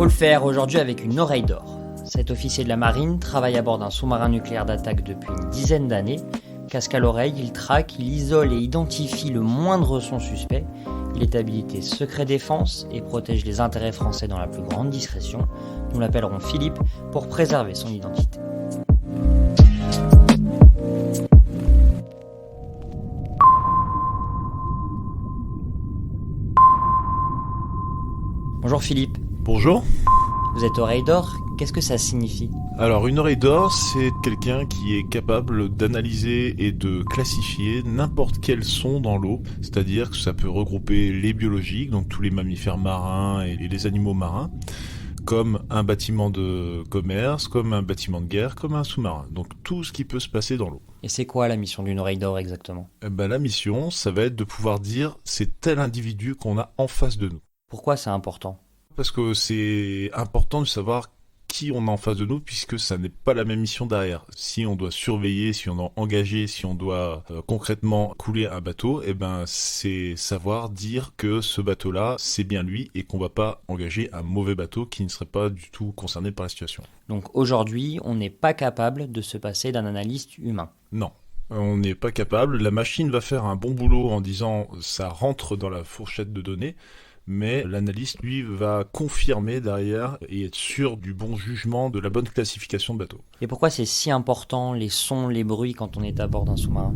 faut le faire aujourd'hui avec une oreille d'or. Cet officier de la marine travaille à bord d'un sous-marin nucléaire d'attaque depuis une dizaine d'années. Casque à l'oreille, il traque, il isole et identifie le moindre son suspect. Il est habilité secret défense et protège les intérêts français dans la plus grande discrétion. Nous l'appellerons Philippe pour préserver son identité. Bonjour Philippe. Bonjour. Vous êtes oreille d'or, qu'est-ce que ça signifie ? Alors une oreille d'or, c'est quelqu'un qui est capable d'analyser et de classifier n'importe quel son dans l'eau, c'est-à-dire que ça peut regrouper les biologiques, donc tous les mammifères marins et les animaux marins, comme un bâtiment de commerce, comme un bâtiment de guerre, comme un sous-marin, donc tout ce qui peut se passer dans l'eau. Et c'est quoi la mission d'une oreille d'or exactement ? La mission, ça va être de pouvoir dire c'est tel individu qu'on a en face de nous. Pourquoi c'est important ? Parce que c'est important de savoir qui on a en face de nous, puisque ça n'est pas la même mission derrière. Si on doit surveiller, si on doit engager, si on doit concrètement couler un bateau, c'est savoir dire que ce bateau-là, c'est bien lui et qu'on va pas engager un mauvais bateau qui ne serait pas du tout concerné par la situation. Donc aujourd'hui, on n'est pas capable de se passer d'un analyste humain. Non. On n'est pas capable. La machine va faire un bon boulot en disant ça rentre dans la fourchette de données, mais l'analyste, lui, va confirmer derrière et être sûr du bon jugement, de la bonne classification de bateau. Et pourquoi c'est si important, les sons, les bruits, quand on est à bord d'un sous-marin ?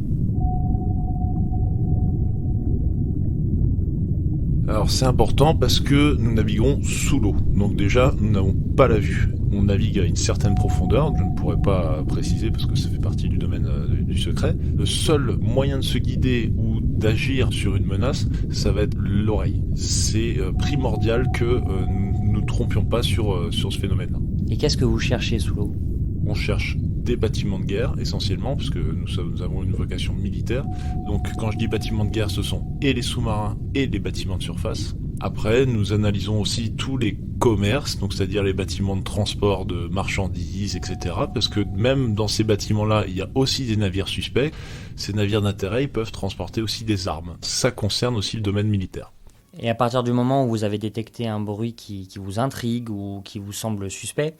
Alors c'est important parce que nous naviguons sous l'eau, donc déjà nous n'avons pas la vue. On navigue à une certaine profondeur, je ne pourrais pas préciser parce que ça fait partie du domaine du secret. Le seul moyen de se guider ou d'agir sur une menace, ça va être l'oreille. C'est primordial que nous ne trompions pas sur ce phénomène-là. Et qu'est-ce que vous cherchez sous l'eau ? On cherche des bâtiments de guerre essentiellement, parce que nous avons une vocation militaire. Donc quand je dis bâtiments de guerre, ce sont et les sous-marins et les bâtiments de surface. Après, nous analysons aussi tous les commerces, donc c'est-à-dire les bâtiments de transport de marchandises, etc. Parce que même dans ces bâtiments-là, il y a aussi des navires suspects. Ces navires d'intérêt, ils peuvent transporter aussi des armes. Ça concerne aussi le domaine militaire. Et à partir du moment où vous avez détecté un bruit qui vous intrigue ou qui vous semble suspect,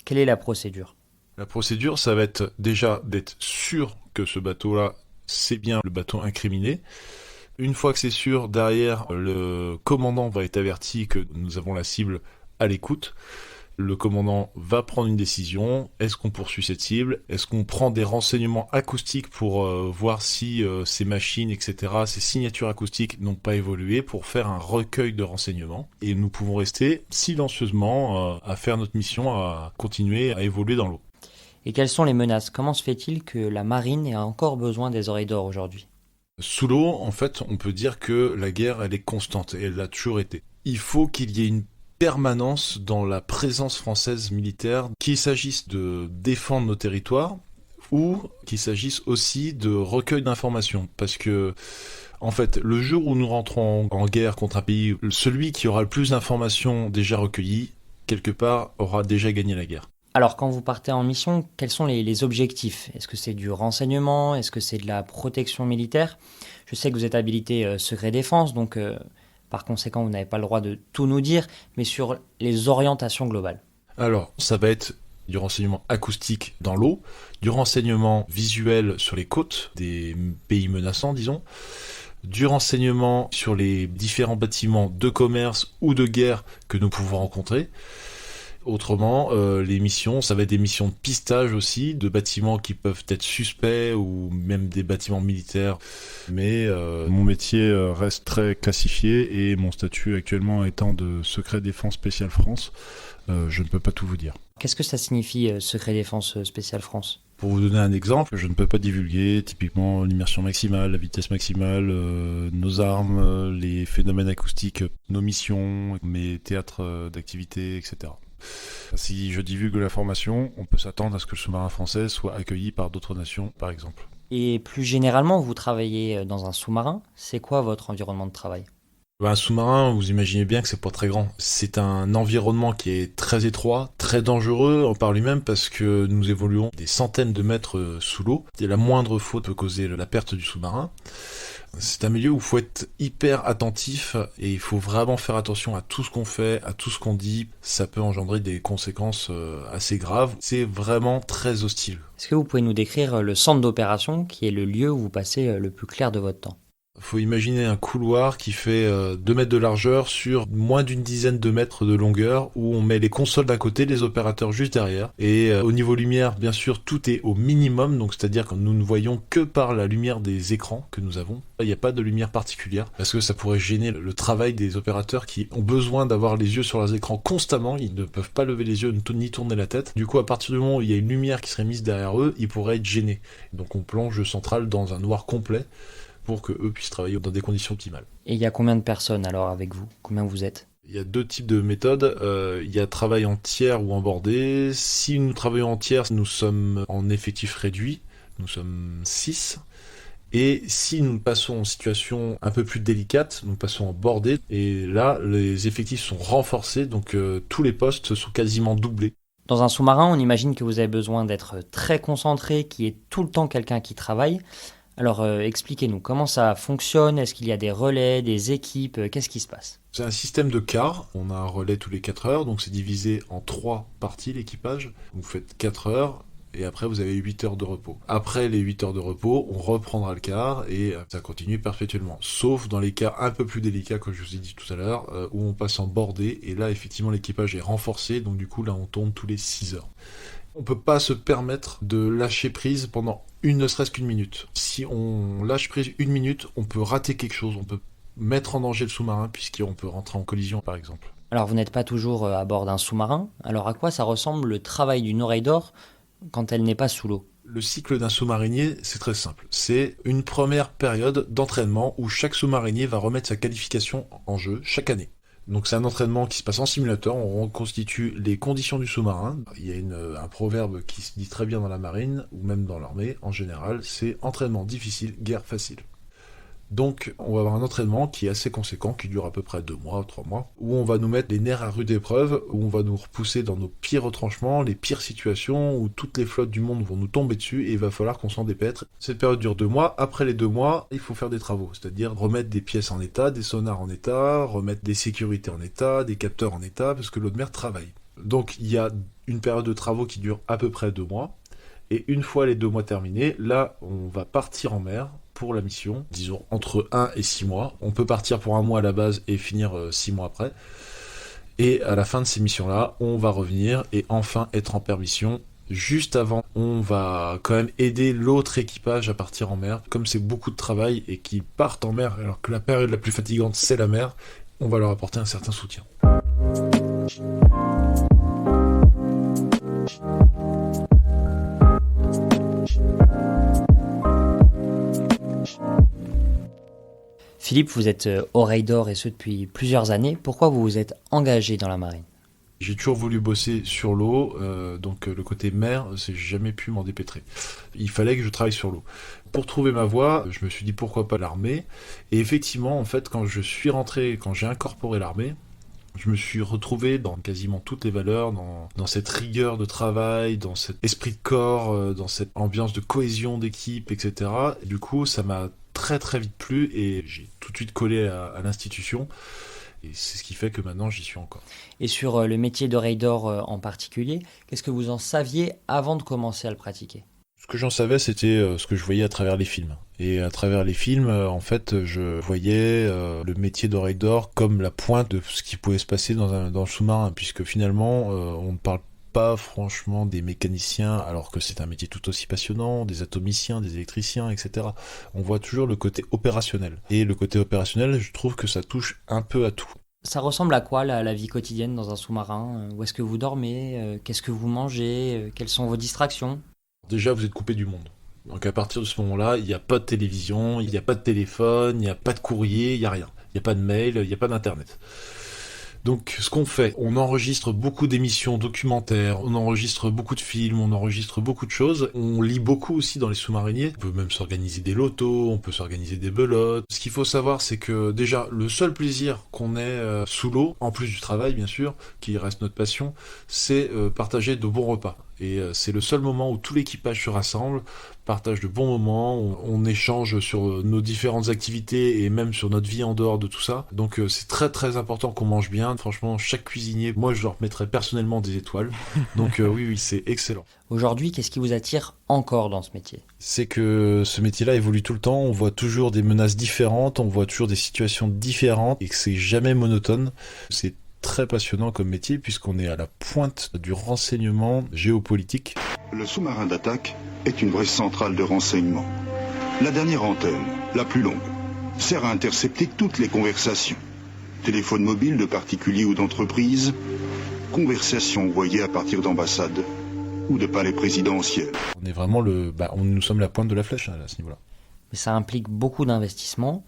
quelle est la procédure ? La procédure, ça va être déjà d'être sûr que ce bateau-là, c'est bien le bateau incriminé. Une fois que c'est sûr, derrière, le commandant va être averti que nous avons la cible à l'écoute. Le commandant va prendre une décision. Est-ce qu'on poursuit cette cible ? Est-ce qu'on prend des renseignements acoustiques pour voir si ces machines, etc., ces signatures acoustiques n'ont pas évolué, pour faire un recueil de renseignements. Et nous pouvons rester silencieusement à faire notre mission, à continuer à évoluer dans l'eau. Et quelles sont les menaces ? Comment se fait-il que la marine ait encore besoin des oreilles d'or aujourd'hui ? Sous l'eau, en fait, on peut dire que la guerre, elle est constante, et elle l'a toujours été. Il faut qu'il y ait une permanence dans la présence française militaire, qu'il s'agisse de défendre nos territoires, ou qu'il s'agisse aussi de recueil d'informations. Parce que, en fait, le jour où nous rentrons en guerre contre un pays, celui qui aura le plus d'informations déjà recueillies, quelque part, aura déjà gagné la guerre. Alors, quand vous partez en mission, quels sont les objectifs ? Est-ce que c'est du renseignement ? Est-ce que c'est de la protection militaire ? Je sais que vous êtes habilité secret défense, donc par conséquent, vous n'avez pas le droit de tout nous dire, mais sur les orientations globales. Alors, ça va être du renseignement acoustique dans l'eau, du renseignement visuel sur les côtes des pays menaçants, disons, du renseignement sur les différents bâtiments de commerce ou de guerre que nous pouvons rencontrer. Autrement, les missions, ça va être des missions de pistage aussi, de bâtiments qui peuvent être suspects ou même des bâtiments militaires. Mais mon métier reste très classifié et mon statut actuellement étant de secret défense spécial France, je ne peux pas tout vous dire. Qu'est-ce que ça signifie, secret défense spécial France ? Pour vous donner un exemple, je ne peux pas divulguer typiquement l'immersion maximale, la vitesse maximale, nos armes, les phénomènes acoustiques, nos missions, mes théâtres d'activité, etc. Si je divulgue l'information, on peut s'attendre à ce que le sous-marin français soit accueilli par d'autres nations, par exemple. Et plus généralement, vous travaillez dans un sous-marin. C'est quoi votre environnement de travail ? Un sous-marin, vous imaginez bien que c'est pas très grand. C'est un environnement qui est très étroit, très dangereux par lui-même parce que nous évoluons des centaines de mètres sous l'eau. Et la moindre faute peut causer la perte du sous-marin. C'est un milieu où il faut être hyper attentif et il faut vraiment faire attention à tout ce qu'on fait, à tout ce qu'on dit. Ça peut engendrer des conséquences assez graves. C'est vraiment très hostile. Est-ce que vous pouvez nous décrire le centre d'opération, qui est le lieu où vous passez le plus clair de votre temps? Faut imaginer un couloir qui fait 2 mètres de largeur sur moins d'une dizaine de mètres de longueur, où on met les consoles d'un côté, les opérateurs juste derrière. Et au niveau lumière, bien sûr, tout est au minimum, donc c'est-à-dire que nous ne voyons que par la lumière des écrans que nous avons. Il n'y a pas de lumière particulière, parce que ça pourrait gêner le travail des opérateurs qui ont besoin d'avoir les yeux sur leurs écrans constamment. Ils ne peuvent pas lever les yeux ni tourner la tête. Du coup, à partir du moment où il y a une lumière qui serait mise derrière eux, ils pourraient être gênés. Donc on plonge le central dans un noir complet, pour que eux puissent travailler dans des conditions optimales. Et il y a combien de personnes alors avec vous? Combien vous êtes? Il y a 2 types de méthodes. Il y a travail en tiers ou en bordée. Si nous travaillons en tiers, nous sommes en effectif réduit. Nous sommes 6. Et si nous passons en situation un peu plus délicate, nous passons en bordée. Et là, les effectifs sont renforcés, donc tous les postes sont quasiment doublés. Dans un sous-marin, on imagine que vous avez besoin d'être très concentré, qu'il y ait tout le temps quelqu'un qui travaille. Alors expliquez-nous, comment ça fonctionne? Est-ce qu'il y a des relais, des équipes? Qu'est-ce qui se passe? C'est un système de quarts. On a un relais tous les 4 heures, donc c'est divisé en 3 parties l'équipage. Vous faites 4 heures et après vous avez 8 heures de repos. Après les 8 heures de repos, on reprendra le quart et ça continue perpétuellement. Sauf dans les cas un peu plus délicats, comme je vous ai dit tout à l'heure, où on passe en bordée et là effectivement l'équipage est renforcé, donc du coup là on tourne tous les 6 heures. On peut pas se permettre de lâcher prise pendant ne serait-ce qu'une minute. Si on lâche prise une minute, on peut rater quelque chose, on peut mettre en danger le sous-marin puisqu'on peut rentrer en collision par exemple. Alors vous n'êtes pas toujours à bord d'un sous-marin, alors à quoi ça ressemble le travail d'une oreille d'or quand elle n'est pas sous l'eau? Le cycle d'un sous-marinier, c'est très simple. C'est une première période d'entraînement où chaque sous-marinier va remettre sa qualification en jeu chaque année. Donc c'est un entraînement qui se passe en simulateur, on reconstitue les conditions du sous-marin. Il y a un proverbe qui se dit très bien dans la marine, ou même dans l'armée, en général, c'est entraînement difficile, guerre facile. Donc on va avoir un entraînement qui est assez conséquent, qui dure à peu près 2 mois, 3 mois, où on va nous mettre les nerfs à rude épreuve, où on va nous repousser dans nos pires retranchements, les pires situations, où toutes les flottes du monde vont nous tomber dessus, et il va falloir qu'on s'en dépêtre. Cette période dure 2 mois, après les 2 mois, il faut faire des travaux, c'est-à-dire remettre des pièces en état, des sonars en état, remettre des sécurités en état, des capteurs en état, parce que l'eau de mer travaille. Donc il y a une période de travaux qui dure à peu près 2 mois, et une fois les 2 mois terminés, là on va partir en mer, pour la mission, disons entre 1 et 6 mois. On peut partir pour 1 mois à la base et finir 6 mois après. Et à la fin de ces missions-là, on va revenir et enfin être en permission. Juste avant, on va quand même aider l'autre équipage à partir en mer. Comme c'est beaucoup de travail et qu'ils partent en mer alors que la période la plus fatigante c'est la mer, on va leur apporter un certain soutien. Philippe, vous êtes oreille d'or et ce depuis plusieurs années. Pourquoi vous vous êtes engagé dans la marine? J'ai toujours voulu bosser sur l'eau, donc le côté mer, j'ai jamais pu m'en dépêtrer. Il fallait que je travaille sur l'eau. Pour trouver ma voie, je me suis dit pourquoi pas l'armée. Et effectivement, en fait, quand je suis rentré, quand j'ai incorporé l'armée, je me suis retrouvé dans quasiment toutes les valeurs, dans cette rigueur de travail, dans cet esprit de corps, dans cette ambiance de cohésion d'équipe, etc. Et du coup, ça m'a très très vite plu et j'ai tout de suite collé à l'institution. Et c'est ce qui fait que maintenant j'y suis encore. Et sur le métier d'oreille d'or en particulier, qu'est-ce que vous en saviez avant de commencer à le pratiquer? Ce que j'en savais, c'était ce que je voyais à travers les films. Et à travers les films, en fait, je voyais le métier d'oreille d'or comme la pointe de ce qui pouvait se passer dans le sous-marin, puisque finalement, on ne parle pas franchement des mécaniciens, alors que c'est un métier tout aussi passionnant, des atomiciens, des électriciens, etc. On voit toujours le côté opérationnel. Et le côté opérationnel, je trouve que ça touche un peu à tout. Ça ressemble à quoi la vie quotidienne dans un sous-marin? Où est-ce que vous dormez? Qu'est-ce que vous mangez? Quelles sont vos distractions? Déjà, vous êtes coupé du monde. Donc à partir de ce moment-là, il n'y a pas de télévision, il n'y a pas de téléphone, il n'y a pas de courrier, il n'y a rien. Il n'y a pas de mail, il n'y a pas d'internet. Donc ce qu'on fait, on enregistre beaucoup d'émissions documentaires, on enregistre beaucoup de films, on enregistre beaucoup de choses. On lit beaucoup aussi dans les sous-mariniers. On peut même s'organiser des lotos, on peut s'organiser des belotes. Ce qu'il faut savoir, c'est que déjà, le seul plaisir qu'on ait sous l'eau, en plus du travail bien sûr, qui reste notre passion, c'est partager de bons repas. Et c'est le seul moment où tout l'équipage se rassemble, partage de bons moments, on échange sur nos différentes activités et même sur notre vie en dehors de tout ça. Donc c'est très très important qu'on mange bien. Franchement, chaque cuisinier, moi je leur mettrais personnellement des étoiles. Donc oui, c'est excellent. Aujourd'hui, qu'est-ce qui vous attire encore dans ce métier ? C'est que ce métier-là évolue tout le temps, on voit toujours des menaces différentes, on voit toujours des situations différentes et que c'est jamais monotone. C'est très passionnant comme métier puisqu'on est à la pointe du renseignement géopolitique. Le sous-marin d'attaque est une vraie centrale de renseignement. La dernière antenne, la plus longue, sert à intercepter toutes les conversations. Téléphone mobile de particuliers ou d'entreprises, conversations envoyées à partir d'ambassades ou de palais présidentiels. On est vraiment nous sommes la pointe de la flèche à ce niveau-là. Mais ça implique beaucoup d'investissement.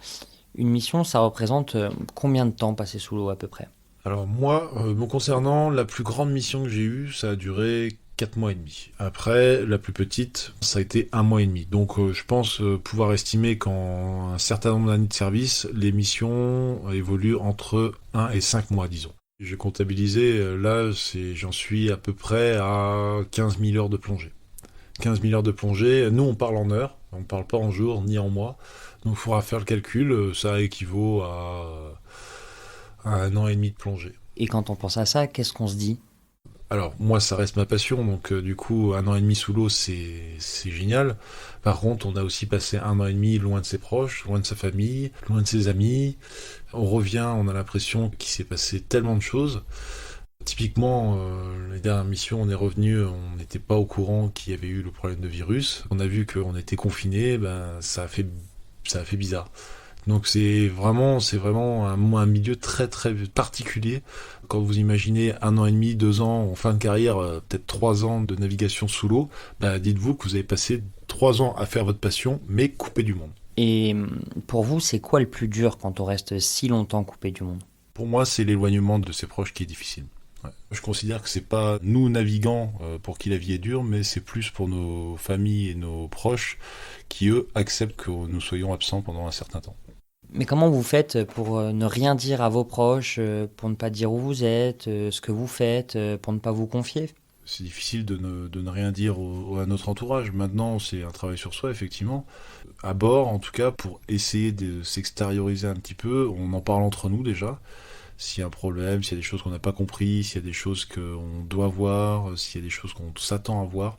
Une mission, ça représente combien de temps passé sous l'eau à peu près ? Alors moi, me concernant, la plus grande mission que j'ai eue, ça a duré 4 mois et demi. Après, la plus petite, ça a été 1 mois et demi. Donc je pense pouvoir estimer qu'en un certain nombre d'années de service, les missions évoluent entre 1 et 5 mois, disons. J'ai comptabilisé, là, j'en suis à peu près à 15 000 heures de plongée. 15 000 heures de plongée, nous on parle en heures, on ne parle pas en jours ni en mois. Donc il faudra faire le calcul, ça équivaut à 1 an et demi de plongée. Et quand on pense à ça, qu'est-ce qu'on se dit ? Alors, moi, ça reste ma passion, donc du coup, 1 an et demi sous l'eau, c'est génial. Par contre, on a aussi passé 1 an et demi loin de ses proches, loin de sa famille, loin de ses amis. On revient, on a l'impression qu'il s'est passé tellement de choses. Typiquement, les dernières missions, on est revenu, on n'était pas au courant qu'il y avait eu le problème de virus. On a vu qu'on était confinés, ça a fait bizarre. Donc c'est vraiment un milieu très très particulier. Quand vous imaginez 1 an et demi, 2 ans en fin de carrière, peut-être 3 ans de navigation sous l'eau, dites-vous que vous avez passé 3 ans à faire votre passion, mais coupé du monde. Et pour vous, c'est quoi le plus dur quand on reste si longtemps coupé du monde ? Pour moi, c'est l'éloignement de ses proches qui est difficile. Ouais. Je considère que c'est pas nous navigants pour qui la vie est dure, mais c'est plus pour nos familles et nos proches qui eux acceptent que nous soyons absents pendant un certain temps. Mais comment vous faites pour ne rien dire à vos proches, pour ne pas dire où vous êtes, ce que vous faites, pour ne pas vous confier ? C'est difficile de ne rien dire à notre entourage. Maintenant, c'est un travail sur soi, effectivement. À bord, en tout cas, pour essayer de s'extérioriser un petit peu, on en parle entre nous déjà. S'il y a un problème, s'il y a des choses qu'on n'a pas compris, s'il y a des choses qu'on doit voir, s'il y a des choses qu'on s'attend à voir,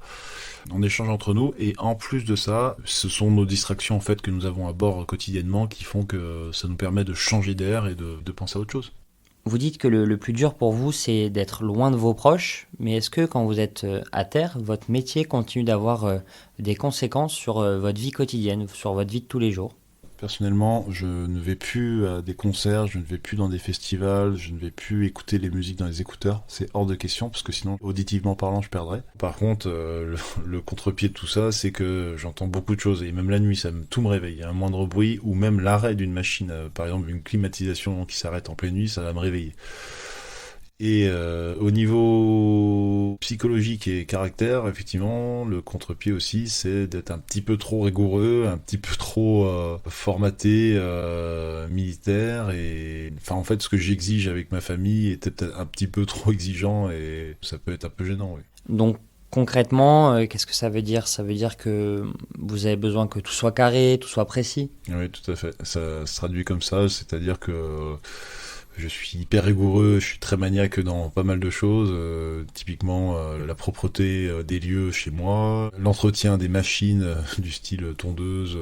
on échange entre nous. Et en plus de ça, ce sont nos distractions en fait que nous avons à bord quotidiennement qui font que ça nous permet de changer d'air et de penser à autre chose. Vous dites que le plus dur pour vous, c'est d'être loin de vos proches, mais est-ce que quand vous êtes à terre, votre métier continue d'avoir des conséquences sur votre vie quotidienne, sur votre vie de tous les jours ? Personnellement, je ne vais plus à des concerts, je ne vais plus dans des festivals, je ne vais plus écouter les musiques dans les écouteurs. C'est hors de question parce que sinon, auditivement parlant, je perdrais. Par contre, le contre-pied de tout ça, c'est que j'entends beaucoup de choses et même la nuit, tout me réveille. Un moindre bruit ou même l'arrêt d'une machine, par exemple une climatisation qui s'arrête en pleine nuit, ça va me réveiller. Et au niveau psychologique et caractère, effectivement, le contre-pied aussi, c'est d'être un petit peu trop rigoureux, un petit peu trop formaté, militaire. Et enfin, en fait, ce que j'exige avec ma famille était peut-être un petit peu trop exigeant et ça peut être un peu gênant, oui. Donc, concrètement, qu'est-ce que ça veut dire ? Ça veut dire que vous avez besoin que tout soit carré, tout soit précis ? Oui, tout à fait. Ça se traduit comme ça, c'est-à-dire que je suis hyper rigoureux, je suis très maniaque dans pas mal de choses, typiquement la propreté des lieux chez moi, l'entretien des machines du style tondeuse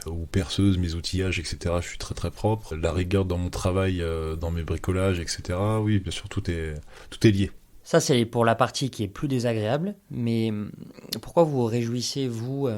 ou perceuse, mes outillages, etc. Je suis très très propre. La rigueur dans mon travail, dans mes bricolages, etc. Oui, bien sûr, tout est lié. Ça, c'est pour la partie qui est plus désagréable, mais pourquoi vous vous réjouissez, vous,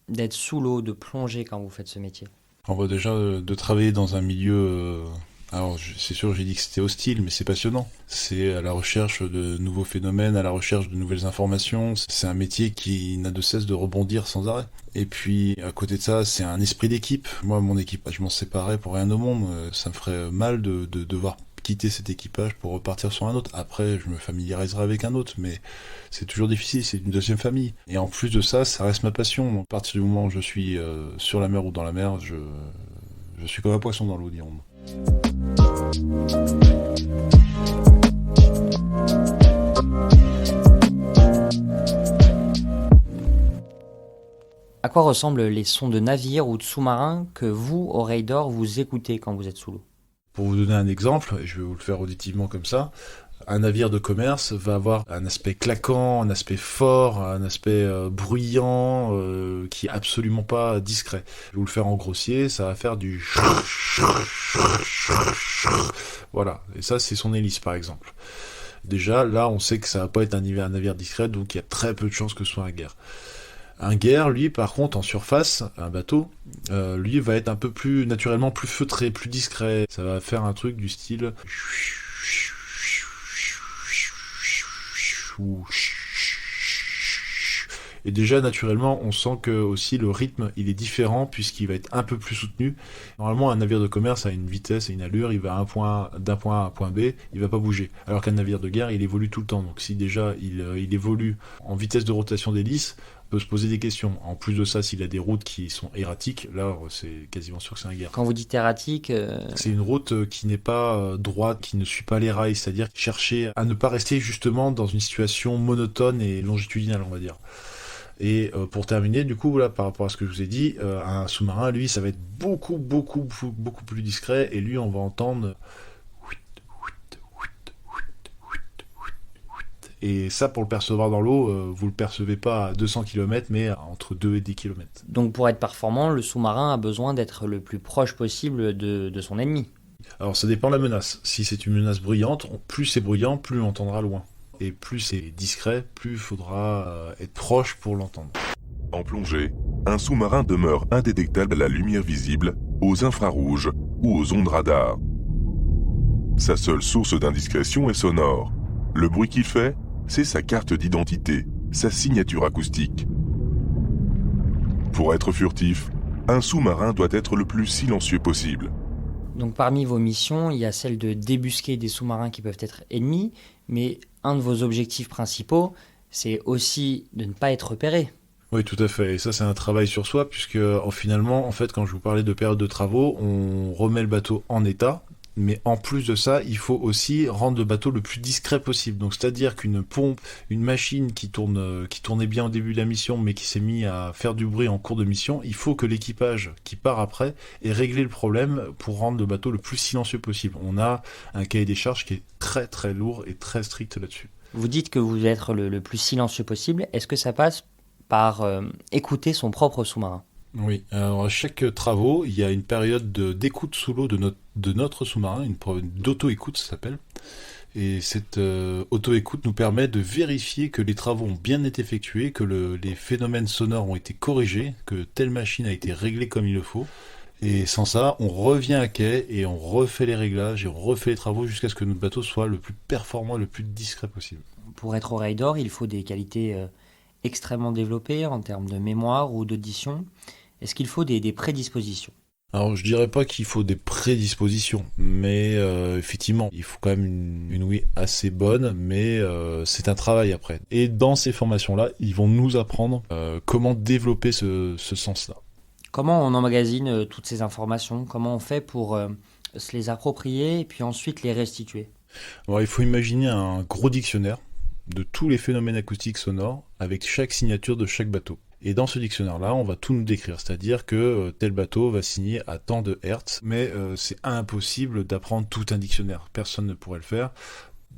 d'être sous l'eau, de plonger quand vous faites ce métier ? On voit déjà de travailler dans un milieu... Alors, c'est sûr, j'ai dit que c'était hostile, mais c'est passionnant. C'est à la recherche de nouveaux phénomènes, à la recherche de nouvelles informations. C'est un métier qui n'a de cesse de rebondir sans arrêt. Et puis, à côté de ça, c'est un esprit d'équipe. Moi, mon équipage, je m'en séparais pour rien au monde. Ça me ferait mal de devoir quitter cet équipage pour repartir sur un autre. Après, je me familiariserai avec un autre, mais c'est toujours difficile, c'est une deuxième famille. Et en plus de ça, ça reste ma passion. Donc, à partir du moment où je suis sur la mer ou dans la mer, je suis comme un poisson dans l'eau, dirons-nous. quoi ressemblent les sons de navires ou de sous-marins que vous, au Raidor, vous écoutez quand vous êtes sous l'eau? Pour vous donner un exemple, et je vais vous le faire auditivement comme ça, un navire de commerce va avoir un aspect claquant, un aspect fort, un aspect bruyant, qui est absolument pas discret. Je vais vous le faire en grossier, ça va faire du... Voilà, et ça c'est son hélice par exemple. Déjà, là on sait que ça va pas être un navire discret, donc il y a très peu de chances que ce soit un guerre. Un guerre, lui, par contre, en surface, un bateau, lui va être un peu plus, naturellement, plus feutré, plus discret. Ça va faire un truc du style... Et déjà, naturellement, on sent que aussi le rythme, il est différent puisqu'il va être un peu plus soutenu. Normalement, un navire de commerce a une vitesse et une allure, il va d'un point A à un point B, il va pas bouger. Alors qu'un navire de guerre, il évolue tout le temps. Donc si déjà il évolue en vitesse de rotation d'hélice, on peut se poser des questions. En plus de ça, s'il a des routes qui sont erratiques, là, c'est quasiment sûr que c'est un guerre. Quand vous dites erratique... C'est une route qui n'est pas droite, qui ne suit pas les rails, c'est-à-dire chercher à ne pas rester justement dans une situation monotone et longitudinale, on va dire. Et pour terminer, du coup, là, par rapport à ce que je vous ai dit, un sous-marin, lui, ça va être beaucoup plus discret, et lui, on va entendre... Et ça, pour le percevoir dans l'eau, vous le percevez pas à 200 km, mais entre 2 et 10 km. Donc pour être performant, le sous-marin a besoin d'être le plus proche possible de son ennemi. Alors ça dépend de la menace. Si c'est une menace bruyante, plus c'est bruyant, plus on entendra loin. Et plus c'est discret, plus il faudra être proche pour l'entendre. En plongée, un sous-marin demeure indétectable à la lumière visible, aux infrarouges ou aux ondes radar. Sa seule source d'indiscrétion est sonore. Le bruit qu'il fait, c'est sa carte d'identité, sa signature acoustique. Pour être furtif, un sous-marin doit être le plus silencieux possible. Donc parmi vos missions, il y a celle de débusquer des sous-marins qui peuvent être ennemis, mais un de vos objectifs principaux, c'est aussi de ne pas être repéré. Oui, tout à fait. Et ça, c'est un travail sur soi, puisque finalement, en fait, quand je vous parlais de période de travaux, on remet le bateau en état. Mais en plus de ça, il faut aussi rendre le bateau le plus discret possible. Donc, c'est-à-dire qu'une pompe, une machine qui tournait bien au début de la mission, mais qui s'est mis à faire du bruit en cours de mission, il faut que l'équipage qui part après ait réglé le problème pour rendre le bateau le plus silencieux possible. On a un cahier des charges qui est très très lourd et très strict là-dessus. Vous dites que vous voulez être le plus silencieux possible. Est-ce que ça passe par écouter son propre sous-marin ? Oui, alors à chaque travaux, il y a une période d'écoute sous l'eau de notre sous-marin, une d'auto-écoute ça s'appelle. Et cette auto-écoute nous permet de vérifier que les travaux ont bien été effectués, que les phénomènes sonores ont été corrigés, que telle machine a été réglée comme il le faut. Et sans ça, on revient à quai et on refait les réglages et on refait les travaux jusqu'à ce que notre bateau soit le plus performant et le plus discret possible. Pour être au Raidor, il faut des qualités extrêmement développées en termes de mémoire ou d'audition. Est-ce qu'il faut des prédispositions ? Alors je dirais pas qu'il faut des prédispositions, mais effectivement, il faut quand même une ouïe assez bonne, mais c'est un travail après. Et dans ces formations-là, ils vont nous apprendre comment développer ce sens-là. Comment on emmagasine toutes ces informations ? Comment on fait pour se les approprier et puis ensuite les restituer ? Alors il faut imaginer un gros dictionnaire de tous les phénomènes acoustiques sonores avec chaque signature de chaque bateau. Et dans ce dictionnaire-là, on va tout nous décrire, c'est-à-dire que tel bateau va signer à tant de hertz, mais c'est impossible d'apprendre tout un dictionnaire, personne ne pourrait le faire.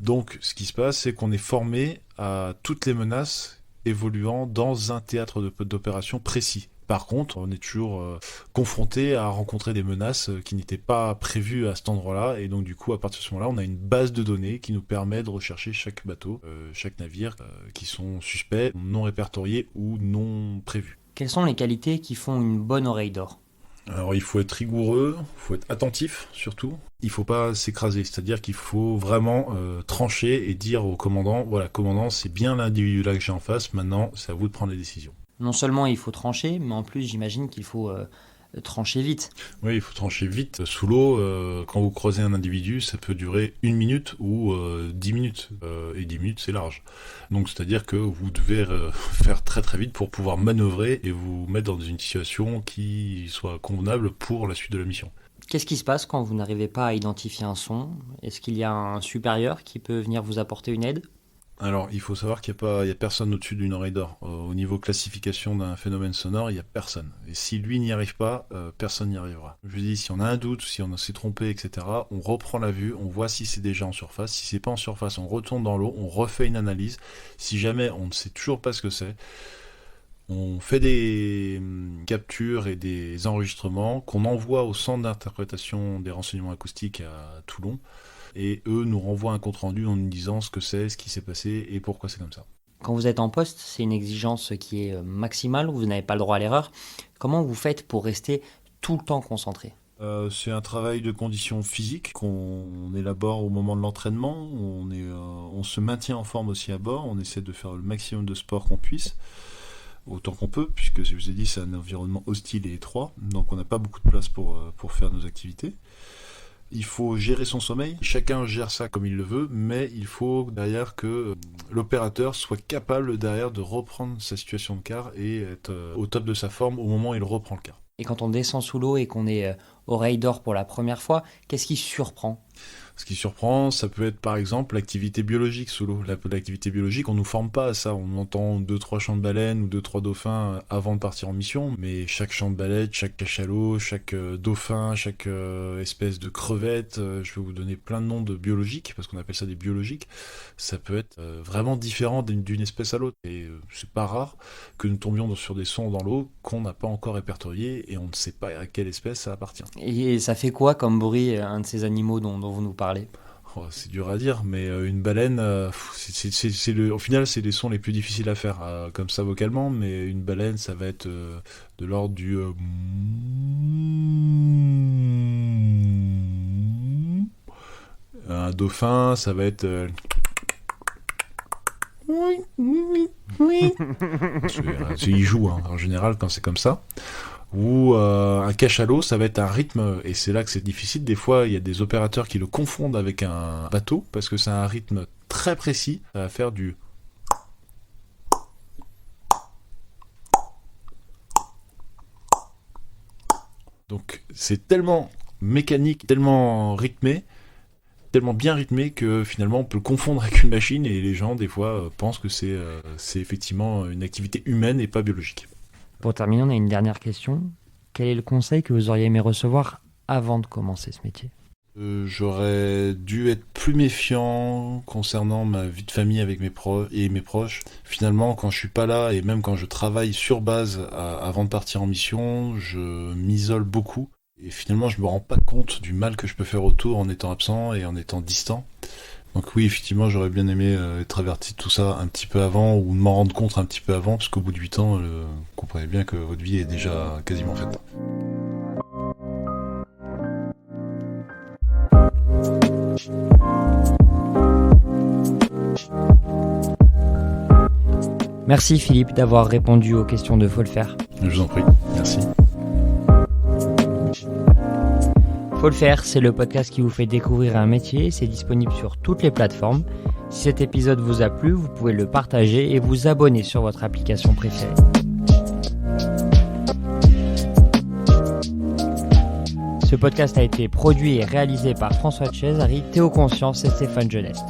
Donc ce qui se passe, c'est qu'on est formé à toutes les menaces évoluant dans un théâtre d'opération précis. Par contre, on est toujours confronté à rencontrer des menaces qui n'étaient pas prévues à cet endroit-là, et donc du coup, à partir de ce moment-là, on a une base de données qui nous permet de rechercher chaque bateau, chaque navire, qui sont suspects, non répertoriés ou non prévus. Quelles sont les qualités qui font une bonne oreille d'or ? Alors il faut être rigoureux, il faut être attentif surtout, il ne faut pas s'écraser, c'est-à-dire qu'il faut vraiment trancher et dire au commandant, voilà commandant, c'est bien l'individu là que j'ai en face, maintenant c'est à vous de prendre les décisions. Non seulement il faut trancher, mais en plus j'imagine qu'il faut trancher vite. Oui, il faut trancher vite. Sous l'eau, quand vous croisez un individu, ça peut durer 1 minute ou 10 minutes. Et 10 minutes, c'est large. Donc, c'est-à-dire que vous devez faire très très vite pour pouvoir manœuvrer et vous mettre dans une situation qui soit convenable pour la suite de la mission. Qu'est-ce qui se passe quand vous n'arrivez pas à identifier un son ? Est-ce qu'il y a un supérieur qui peut venir vous apporter une aide ? Alors, il faut savoir qu'il y a personne au-dessus d'une oreille d'or. Au niveau classification d'un phénomène sonore, il n'y a personne. Et si lui n'y arrive pas, personne n'y arrivera. Je dis, si on a un doute, si on s'est trompé, etc., on reprend la vue, on voit si c'est déjà en surface. Si c'est pas en surface, on retourne dans l'eau, on refait une analyse. Si jamais on ne sait toujours pas ce que c'est, on fait des captures et des enregistrements qu'on envoie au centre d'interprétation des renseignements acoustiques à Toulon. Et eux nous renvoient un compte-rendu en nous disant ce que c'est, ce qui s'est passé et pourquoi c'est comme ça. Quand vous êtes en poste, c'est une exigence qui est maximale, vous n'avez pas le droit à l'erreur. Comment vous faites pour rester tout le temps concentré ? C'est un travail de conditions physiques qu'on élabore au moment de l'entraînement. On se maintient en forme aussi à bord, on essaie de faire le maximum de sport qu'on puisse, autant qu'on peut, puisque je vous ai dit c'est un environnement hostile et étroit, donc on n'a pas beaucoup de place pour faire nos activités. Il faut gérer son sommeil, chacun gère ça comme il le veut, mais il faut derrière que l'opérateur soit capable derrière de reprendre sa situation de quart et être au top de sa forme au moment où il reprend le quart. Et quand on descend sous l'eau et qu'on est oreille d'or pour la première fois, qu'est-ce qui surprend ? Ce qui surprend, ça peut être par exemple l'activité biologique sous l'eau. L'activité biologique, on ne nous forme pas à ça. On entend 2-3 chants de baleines ou 2-3 dauphins avant de partir en mission, mais chaque chant de baleine, chaque cachalot, chaque dauphin, chaque espèce de crevette, je vais vous donner plein de noms de biologiques, parce qu'on appelle ça des biologiques, ça peut être vraiment différent d'une espèce à l'autre. Et c'est pas rare que nous tombions sur des sons dans l'eau qu'on n'a pas encore répertoriés et on ne sait pas à quelle espèce ça appartient. Et ça fait quoi comme bruit, un de ces animaux dont vous nous parlez ? Oh, c'est dur à dire, mais une baleine, au final, c'est les sons les plus difficiles à faire, comme ça vocalement, mais une baleine, ça va être de l'ordre du... Un dauphin, ça va être... Il joue, hein, en général, quand c'est comme ça. Ou un cachalot, ça va être un rythme, et c'est là que c'est difficile. Des fois, il y a des opérateurs qui le confondent avec un bateau, parce que c'est un rythme très précis. Ça va faire du... Donc, c'est tellement mécanique, tellement rythmé, tellement bien rythmé que finalement on peut le confondre avec une machine, et les gens, des fois, pensent que c'est effectivement une activité humaine et pas biologique. Pour terminer, on a une dernière question. Quel est le conseil que vous auriez aimé recevoir avant de commencer ce métier ? J'aurais dû être plus méfiant concernant ma vie de famille avec mes proches. Finalement, quand je suis pas là, et même quand je travaille sur base avant de partir en mission, je m'isole beaucoup. Et finalement, je me rends pas compte du mal que je peux faire autour en étant absent et en étant distant. Donc oui, effectivement, j'aurais bien aimé être averti de tout ça un petit peu avant, ou de m'en rendre compte un petit peu avant, parce qu'au bout de 8 ans, vous comprenez bien que votre vie est déjà quasiment faite. Merci Philippe d'avoir répondu aux questions de Faut le faire. Je vous en prie, merci. Faut le faire, c'est le podcast qui vous fait découvrir un métier, c'est disponible sur toutes les plateformes. Si cet épisode vous a plu, vous pouvez le partager et vous abonner sur votre application préférée. Ce podcast a été produit et réalisé par François Cesari, Théo Conscience et Stéphane Geneste.